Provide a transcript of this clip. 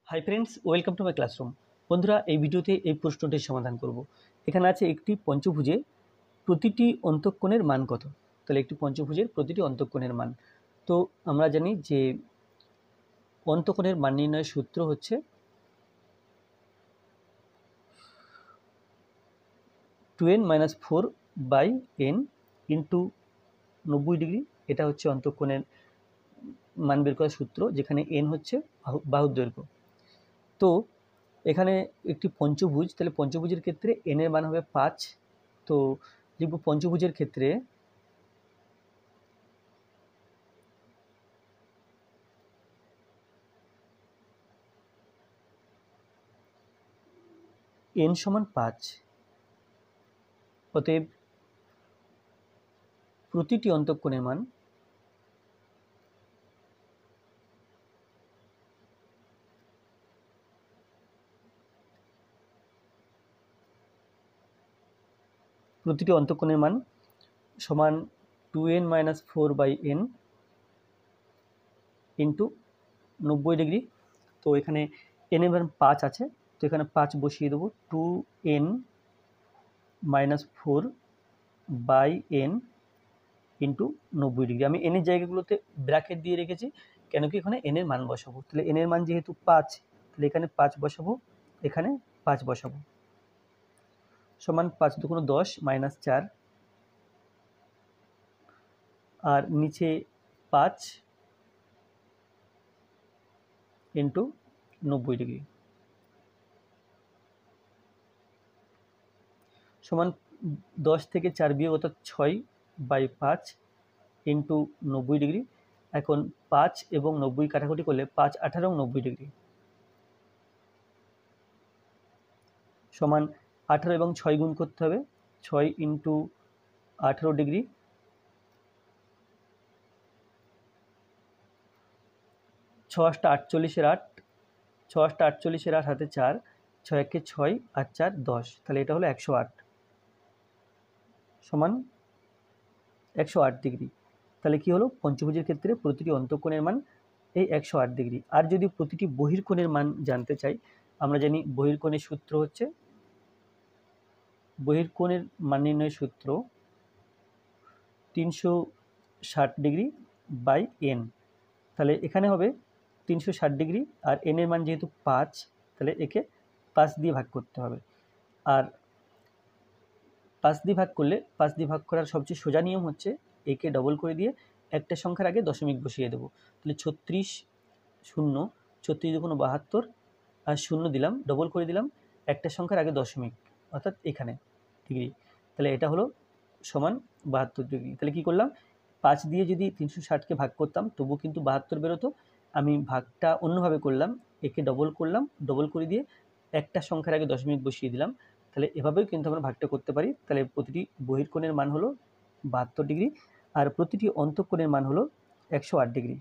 Hi friends, welcome to my classroom. বন্ধুরা, এই ভিডিওতে এই প্রশ্নটির সমাধান করব। এখানে আছে একটি পঞ্চভুজে প্রতিটি অন্তঃকোণের মান কত। তাহলে একটি পঞ্চভুজের প্রতিটি অন্তঃকোণের মান, তো আমরা জানি যে অন্তঃকোণের মান নির্ণয়ের সূত্র হচ্ছে 2n-4/n ইন্টু 90 ডিগ্রি। এটা হচ্ছে অন্তঃকোণের মান বের করার সূত্র, যেখানে n হচ্ছে বাহুর দৈর্ঘ্য। তো এখানে একটি পঞ্চভুজ, তাহলে পঞ্চভুজের ক্ষেত্রে n এর মান হবে 5। তো লিখব পঞ্চভুজের ক্ষেত্রে n সমান 5। অতএব প্রতিটি অন্তঃকোণের মান সমান 2n-4/n ইন্টু 90 ডিগ্রি। তো এখানে n এর মান 5 আছে, তো এখানে 5 বসিয়ে দেবো। 2n-4/n into 90 degree. আমি n এর জায়গাগুলোতে ব্র্যাকেট দিয়ে রেখেছি, কেন কি এখানে n এর মান বসাবো। তাহলে n এর মান যেহেতু 5, তাহলে এখানে 5 বসাবো, এখানে 5 বসাবো। সমান 5 × 10 - 4, আর নিচে 5 ইন্টু 90 ডিগ্রি সমান 10 থেকে 4 বিয়োগ, অর্থাৎ 6/5 ইন্টু 90 ডিগ্রি। এখন 5 এবং 90 কাটাকুটি করলে 5, 18 এবং 90 ডিগ্রি সমান 18 এবং 6 গুণ করতে হবে, 6 ইন্টু 18 ডিগ্রি। 6 × 48 = 8, 6 × 48 = 8, হাতে 4, 6 × 1 = 6 আর 4 = 10। তাহলে এটা হলো 108 সমান 108 ডিগ্রি। তাহলে কি হলো, পঞ্চভুজের ক্ষেত্রে প্রতিটি অন্তঃকোণের মান এই 108 ডিগ্রি। আর যদি প্রতিটি বহির্কোণের মান জানতে চাই, আমরা জানি বহির্কোণের সূত্র হচ্ছে, বহির্কোণের মান নির্ণয়ের সূত্র 360 ডিগ্রি বাই n। তাহলে এখানে হবে 360 ডিগ্রি, আর n এর মান যেহেতু 5, তাহলে একে 5 দিয়ে ভাগ করতে হবে। আর 5 দিয়ে ভাগ করার সবচেয়ে সোজা নিয়ম হচ্ছে একে ডবল করে দিয়ে একটা সংখ্যার আগে দশমিক বসিয়ে দেবো। তাহলে 36, 0, 36 × 72, আর 0 দিলাম, ডবল করে দিলাম একটা সংখ্যার আগে দশমিক, অর্থাৎ এখানে ডিগ্রি। তাহলে এটা হলো সমান 72 ডিগ্রি। তাহলে কি করলাম, 5 দিয়ে যদি 360কে ভাগ করতাম তবু কিন্তু 72 বেরোতো। আমি ভাগটা অন্যভাবে করলাম, একে ডবল করলাম, ডবল করে দিয়ে একটা সংখ্যার আগে দশমিক বসিয়ে দিলাম। তাহলে এভাবেও কিন্তু আমরা ভাগটা করতে পারি। তাহলে প্রতিটি বহির্কোণের মান হলো 72 ডিগ্রি, আর প্রতিটি অন্তঃকোণের মান হলো 108 ডিগ্রি।